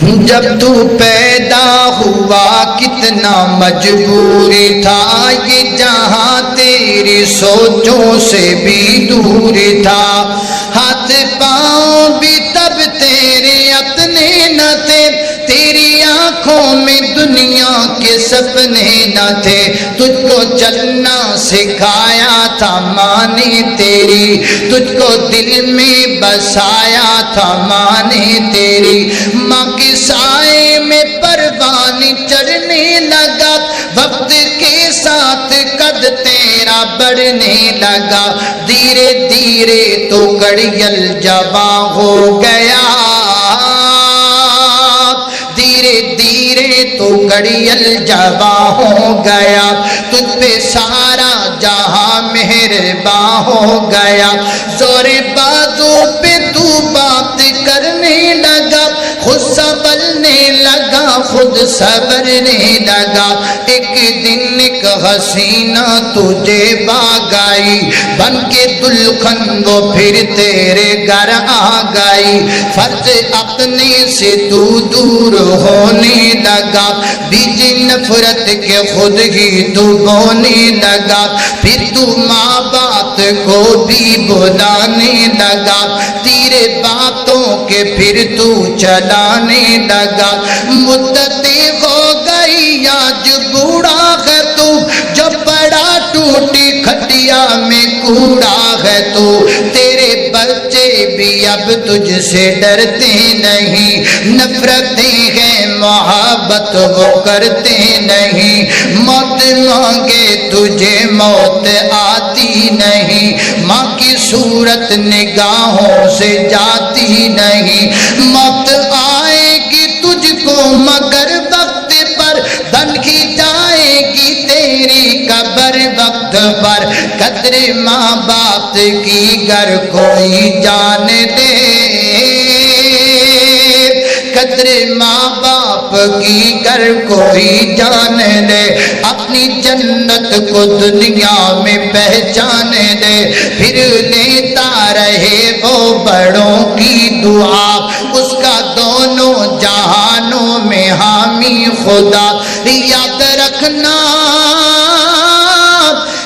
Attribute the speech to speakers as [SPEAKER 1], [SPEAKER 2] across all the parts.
[SPEAKER 1] جب تو پیدا ہوا کتنا مجبور تھا، یہ جہاں تیری سوچوں سے بھی دور تھا، ہاتھ پاؤں بھی تب تیرے اپنے نہ تھے، تیری آنکھوں میں دنیا کے سپنے نہ تھے، تجھ کو چلنا سکھایا تھا ماں نے تیری، تجھ کو دل میں بسایا تھا ماں نے تیری، ماں کے سائے میں پروان چڑھنے لگا، وقت کے ساتھ قد تیرا بڑھنے لگا، دھیرے دھیرے تو گڑیل جواں ہو گیا، دھیرے دھیرے تو گڑیل جواں ہو گیا، تجھ پہ سارا جہاں مہرباں ہو گیا، زور بازو پہ تو بات کرنے لگا، خود سنبھلنے لگا، خود صبرنے لگا، ایک دن ایک حسینہ تجھے باغ آئی، بن کے دلہن وہ پھر تیرے گھر آ گئی، فرض اپنے سے تو دور ہونے لگا، بیج نفرت کے خود ہی تو بونے لگا، پھر تو ماں باپ کو بھی بلانے لگا، تیرے باتوں کے پھر تو چلانے لگا، مدتیں ہو گئی آج بوڑھا ہے تو، جب بڑا ٹوٹی کھٹیا میں کوڑا ہے تو، تیرے بچے بھی اب تجھ سے ڈرتے نہیں، نفرتیں ہیں محبت وہ کرتے نہیں، موت مانگے تجھے موت آتی نہیں، ماں کی صورت نگاہوں سے جاتی نہیں، موت آئے گی تجھ کو مگر وقت پر، بن کی جائے گی تیری قبر وقت پر، قدر ماں باپ کی گر کوئی جان دے، قدر ماں باپ کی گر کوئی جان دے، اپنی جنت کو دنیا میں پہچان دے، پھر لیتا رہے وہ بڑوں کی دعا، اس کا دونوں جہانوں میں حامی خدا، یاد رکھنا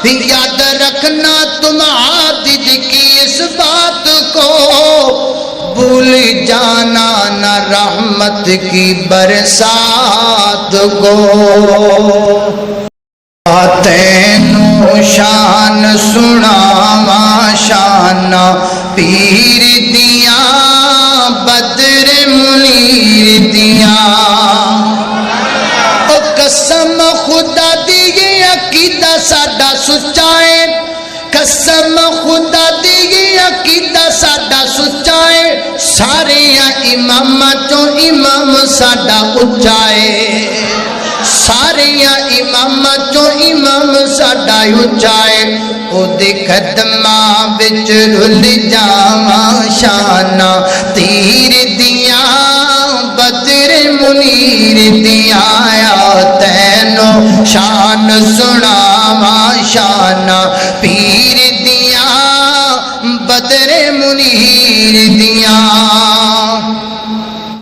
[SPEAKER 1] یاد رکھنا تم عابد کی اس بات کو، بھول جانا نہ رحمت کی برسات کو، تینوں شان سناواں شان پیر دیا بدر منیر دیا، او قسم خدا دی یہ عقیدہ ساڈا سچا ہے، قسم خدا دی یہ عقیدہ ساڈا سچا ہے، سارے اماماں چوں امام ساڈا اچا ہے، سارے اماماں چوں امام ساڈا اچا ہے، او دے قدماں وچ رل جاواں شاناں تیر دیا بدر منیر دیا، تینوں شان سناواں شاناں پیر دیا بدر منیر دیا۔